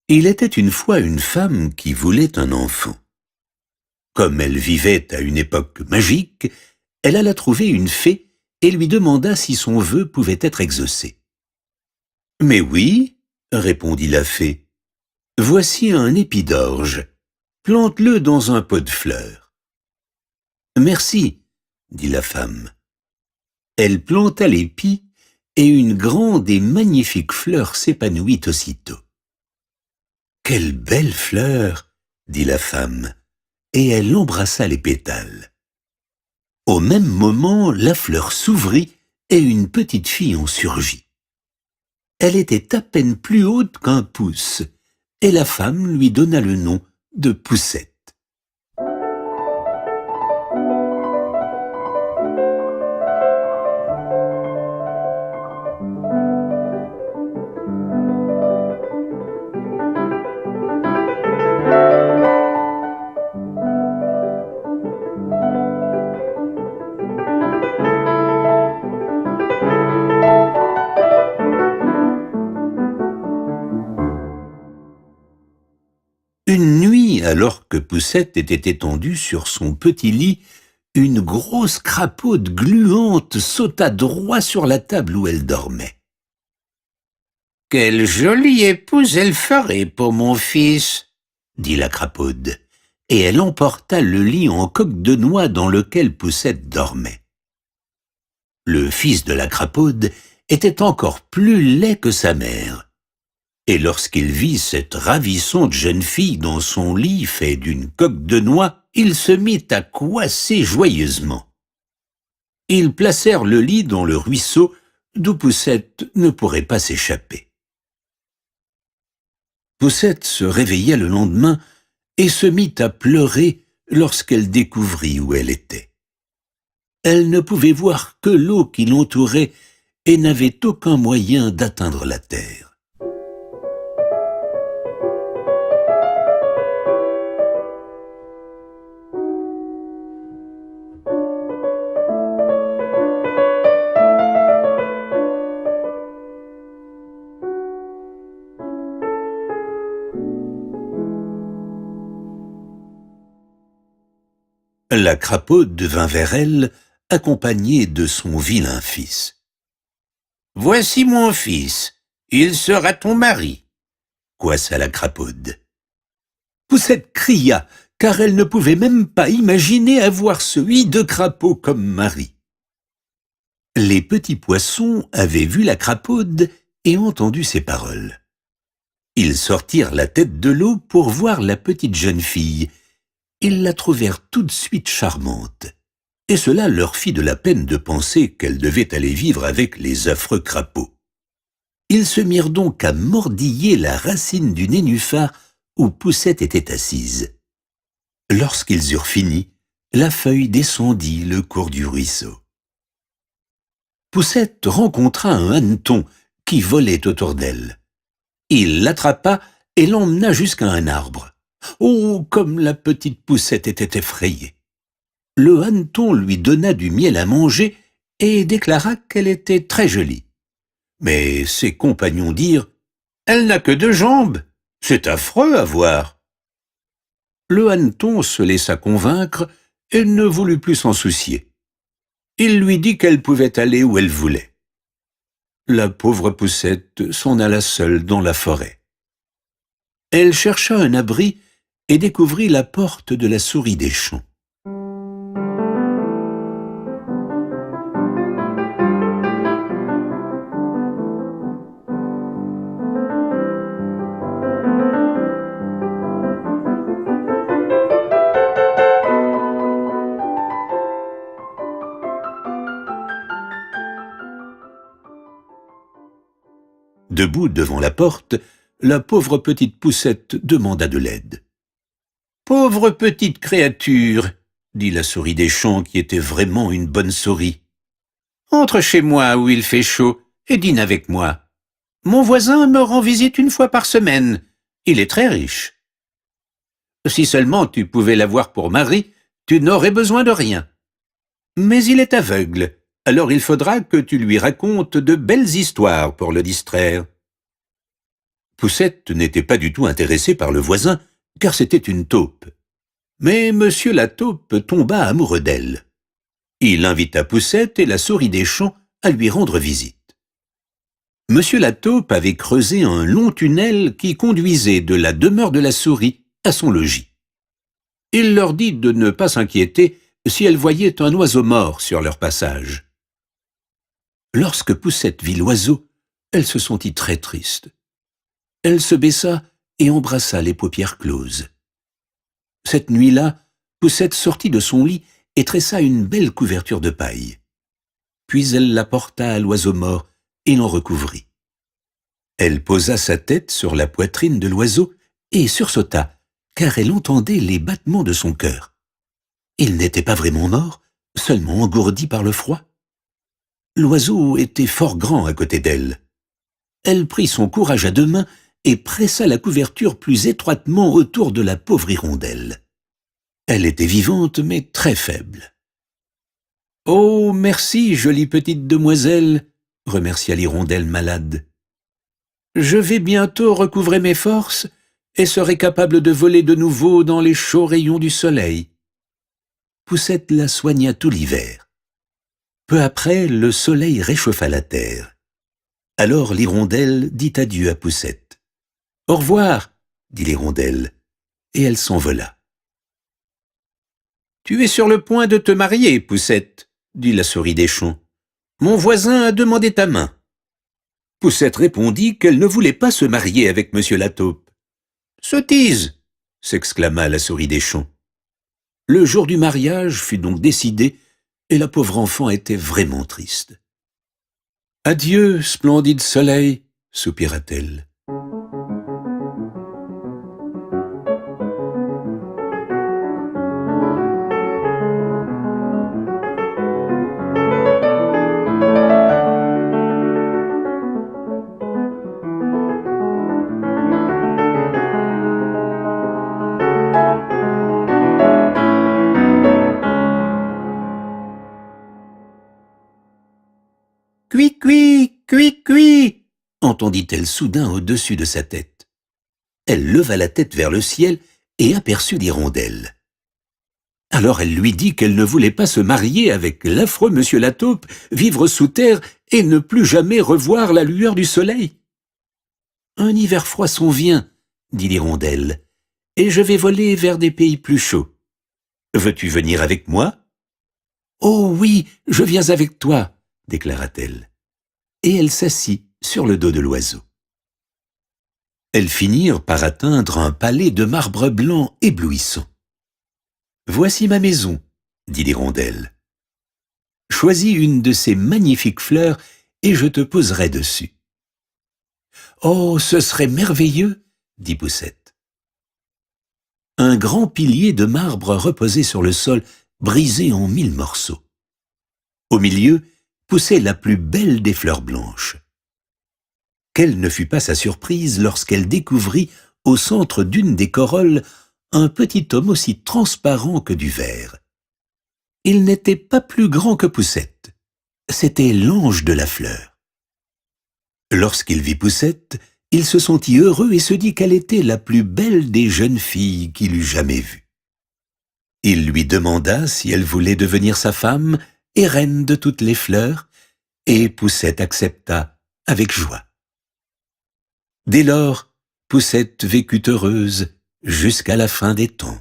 Il était une fois une femme qui voulait un enfant. Comme elle vivait à une époque magique, elle alla trouver une fée et lui demanda si son vœu pouvait être exaucé. « Mais oui, répondit la fée, voici un épi d'orge, plante-le dans un pot de fleurs. »« Merci, dit la femme. Elle planta l'épi et une grande et magnifique fleur s'épanouit aussitôt. « Quelle belle fleur, dit la femme, et elle embrassa les pétales. Au même moment, la fleur s'ouvrit et une petite fille en surgit. Elle était à peine plus haute qu'un pouce, et la femme lui donna le nom de Poussette. Une nuit, alors que Poussette était étendue sur son petit lit, une grosse crapaude gluante sauta droit sur la table où elle dormait. « Quelle jolie épouse elle ferait pour mon fils !» dit la crapaude, et elle emporta le lit en coque de noix dans lequel Poussette dormait. Le fils de la crapaude était encore plus laid que sa mère. Et lorsqu'il vit cette ravissante jeune fille dans son lit fait d'une coque de noix, il se mit à couasser joyeusement. Ils placèrent le lit dans le ruisseau d'où Poussette ne pourrait pas s'échapper. Poussette se réveilla le lendemain et se mit à pleurer lorsqu'elle découvrit où elle était. Elle ne pouvait voir que l'eau qui l'entourait et n'avait aucun moyen d'atteindre la terre. La crapaude vint vers elle, accompagnée de son vilain fils. « Voici mon fils, il sera ton mari, » couassa la crapaude. Poussette cria, car elle ne pouvait même pas imaginer avoir ce hideux crapaud comme mari. Les petits poissons avaient vu la crapaude et entendu ses paroles. Ils sortirent la tête de l'eau pour voir la petite jeune fille. Ils la trouvèrent tout de suite charmante, et cela leur fit de la peine de penser qu'elle devait aller vivre avec les affreux crapauds. Ils se mirent donc à mordiller la racine du nénuphar où Poussette était assise. Lorsqu'ils eurent fini, la feuille descendit le cours du ruisseau. Poussette rencontra un hanneton qui volait autour d'elle. Il l'attrapa et l'emmena jusqu'à un arbre. Oh, comme la petite Poussette était effrayée! Le hanneton lui donna du miel à manger et déclara qu'elle était très jolie. Mais ses compagnons dirent « Elle n'a que 2 jambes, c'est affreux à voir !» Le hanneton se laissa convaincre et ne voulut plus s'en soucier. Il lui dit qu'elle pouvait aller où elle voulait. La pauvre Poussette s'en alla seule dans la forêt. Elle chercha un abri et découvrit la porte de la souris des champs. Debout devant la porte, la pauvre petite Poussette demanda de l'aide. « Pauvre petite créature, » dit la souris des champs qui était vraiment une bonne souris. « Entre chez moi où il fait chaud et dîne avec moi. Mon voisin me rend visite 1 fois par semaine. Il est très riche. Si seulement tu pouvais l'avoir pour mari, tu n'aurais besoin de rien. Mais il est aveugle, alors il faudra que tu lui racontes de belles histoires pour le distraire. » Poussette n'était pas du tout intéressée par le voisin, car c'était une taupe. Mais Monsieur la taupe tomba amoureux d'elle. Il invita Poussette et la souris des champs à lui rendre visite. Monsieur la taupe avait creusé un long tunnel qui conduisait de la demeure de la souris à son logis. Il leur dit de ne pas s'inquiéter si elles voyaient un oiseau mort sur leur passage. Lorsque Poussette vit l'oiseau, elle se sentit très triste. Elle se baissa et embrassa les paupières closes. Cette nuit-là, Poussette sortit de son lit et tressa une belle couverture de paille. Puis elle la porta à l'oiseau mort et l'en recouvrit. Elle posa sa tête sur la poitrine de l'oiseau et sursauta, car elle entendait les battements de son cœur. Il n'était pas vraiment mort, seulement engourdi par le froid. L'oiseau était fort grand à côté d'elle. Elle prit son courage à deux mains et pressa la couverture plus étroitement autour de la pauvre hirondelle. Elle était vivante, mais très faible. « Oh, merci, jolie petite demoiselle !» remercia l'hirondelle malade. « Je vais bientôt recouvrer mes forces et serai capable de voler de nouveau dans les chauds rayons du soleil. » Poussette la soigna tout l'hiver. Peu après, le soleil réchauffa la terre. Alors l'hirondelle dit adieu à Poussette. « Au revoir !» dit l'hirondelle, et elle s'envola. « Tu es sur le point de te marier, Poussette !» dit la souris des champs. « Mon voisin a demandé ta main. » Poussette répondit qu'elle ne voulait pas se marier avec Monsieur la taupe. « Sottise !» s'exclama la souris des champs. Le jour du mariage fut donc décidé, et la pauvre enfant était vraiment triste. « Adieu, splendide soleil !» soupira-t-elle. « Cui, cui, cui, cui !» entendit-elle soudain au-dessus de sa tête. Elle leva la tête vers le ciel et aperçut l'hirondelle. Alors elle lui dit qu'elle ne voulait pas se marier avec l'affreux Monsieur la taupe, vivre sous terre et ne plus jamais revoir la lueur du soleil. « Un hiver froid s'en vient, » dit l'hirondelle, « et je vais voler vers des pays plus chauds. Veux-tu venir avec moi ?»« Oh oui, je viens avec toi !» déclara-t-elle, et elle s'assit sur le dos de l'oiseau. Elles finirent par atteindre un palais de marbre blanc éblouissant. « Voici ma maison, » dit l'hirondelle. « Choisis une de ces magnifiques fleurs et je te poserai dessus. »« Oh, ce serait merveilleux !» dit Poussette. Un grand pilier de marbre reposait sur le sol, brisé en 1000 morceaux. Au milieu, poussait la plus belle des fleurs blanches. Quelle ne fut pas sa surprise lorsqu'elle découvrit, au centre d'une des corolles, un petit homme aussi transparent que du verre. Il n'était pas plus grand que Poussette. C'était l'ange de la fleur. Lorsqu'il vit Poussette, il se sentit heureux et se dit qu'elle était la plus belle des jeunes filles qu'il eût jamais vues. Il lui demanda si elle voulait devenir sa femme et reine de toutes les fleurs, et Poussette accepta avec joie. Dès lors, Poussette vécut heureuse jusqu'à la fin des temps.